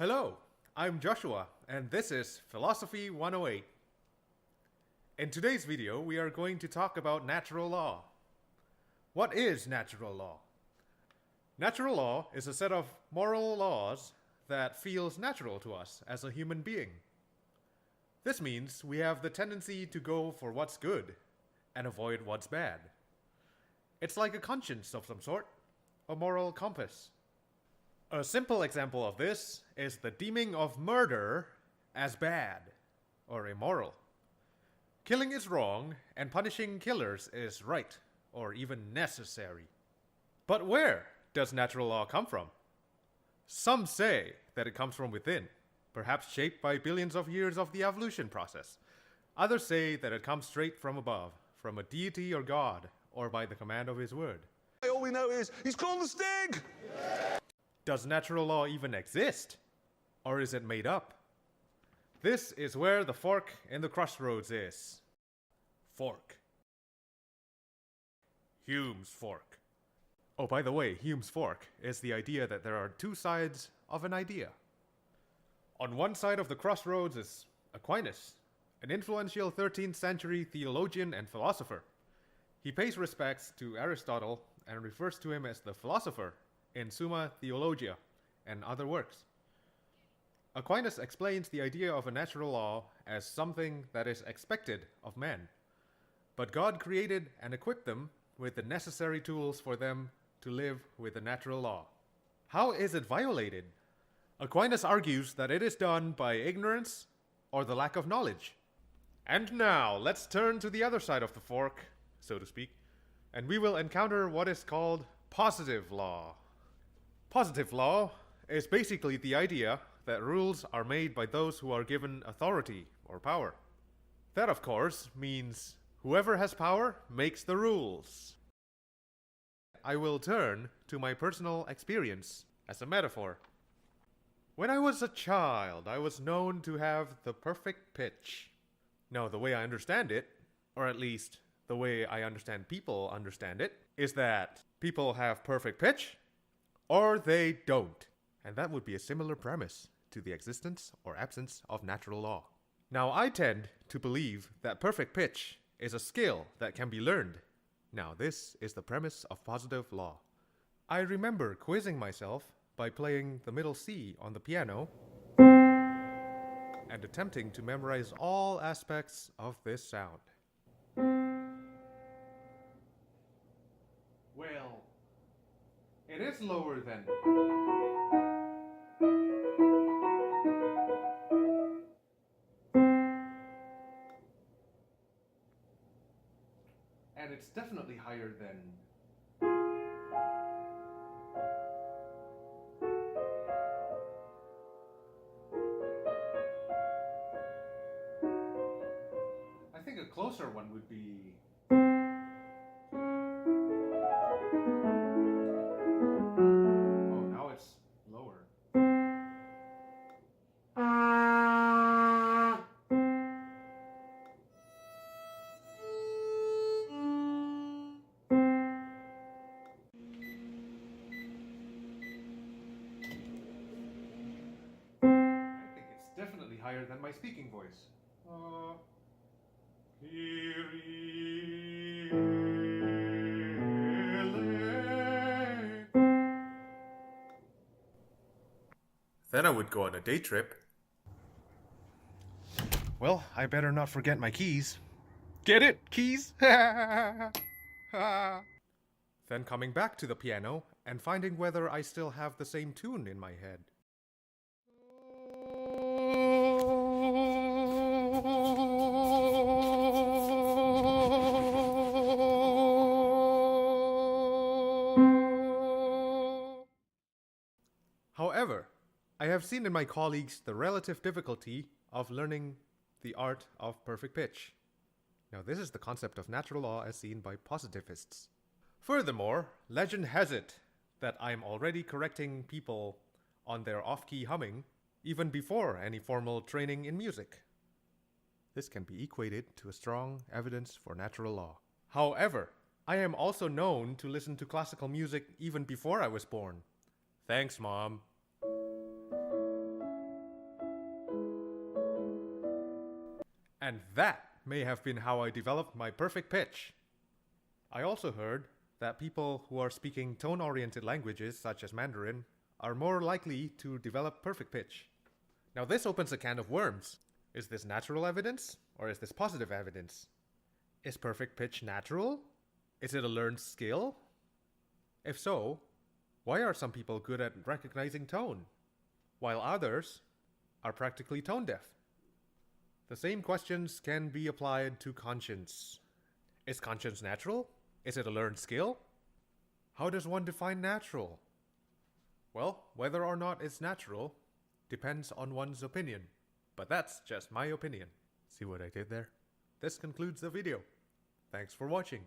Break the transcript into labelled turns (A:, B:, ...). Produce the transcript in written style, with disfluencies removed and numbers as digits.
A: Hello, I'm Joshua, and this is Philosophy 108. In today's video, we are going to talk about natural law. What is natural law? Natural law is a set of moral laws that feels natural to us as a human being. This means we have the tendency to go for what's good and avoid what's bad. It's like a conscience of some sort, a moral compass. A simple example of this is the deeming of murder as bad or immoral. Killing is wrong, and punishing killers is right or even necessary. But where does natural law come from? Some say that it comes from within, perhaps shaped by billions of years of the evolution process. Others say that it comes straight from above, from a deity or god, or by the command of his word.
B: All we know is, he's called the Stig!
A: Does natural law even exist? Or is it made up? This is where the fork in the crossroads is. Fork. Hume's fork. Oh, by the way, Hume's fork is the idea that there are two sides of an idea. On one side of the crossroads is Aquinas, an influential 13th century theologian and philosopher. He pays respects to Aristotle and refers to him as the philosopher in Summa Theologia and other works. Aquinas explains the idea of a natural law as something that is expected of men, but God created and equipped them with the necessary tools for them to live with the natural law. How is it violated? Aquinas argues that it is done by ignorance or the lack of knowledge. And now, let's turn to the other side of the fork, so to speak, and we will encounter what is called positive law. Positive law is basically the idea that rules are made by those who are given authority or power. That, of course, means whoever has power makes the rules. I will turn to my personal experience as a metaphor. When I was a child, I was known to have the perfect pitch. Now, the way I understand it, or at least the way I understand people understand it, is that people have perfect pitch, or they don't. And that would be a similar premise to the existence or absence of natural law. Now, I tend to believe that perfect pitch is a skill that can be learned. Now, this is the premise of positive law. I remember quizzing myself by playing the middle C on the piano and attempting to memorize all aspects of this sound. Well, it is lower than. And it's definitely higher than. I think a closer one would be. Definitely higher than my speaking voice. Then I would go on a day trip. Well, I better not forget my keys. Get it? Keys? Then coming back to the piano and finding whether I still have the same tune in my head. However, I have seen in my colleagues the relative difficulty of learning the art of perfect pitch. Now, this is the concept of natural law as seen by positivists. Furthermore, legend has it that I'm already correcting people on their off-key humming even before any formal training in music. This can be equated to a strong evidence for natural law. However, I am also known to listen to classical music even before I was born. Thanks, Mom. And that may have been how I developed my perfect pitch. I also heard that people who are speaking tone-oriented languages, such as Mandarin, are more likely to develop perfect pitch. Now this opens a can of worms. Is this natural evidence, or is this positive evidence? Is perfect pitch natural? Is it a learned skill? If so, why are some people good at recognizing tone, while others are practically tone deaf? The same questions can be applied to conscience. Is conscience natural? Is it a learned skill? How does one define natural? Well, whether or not it's natural depends on one's opinion. But that's just my opinion. See what I did there? This concludes the video. Thanks for watching.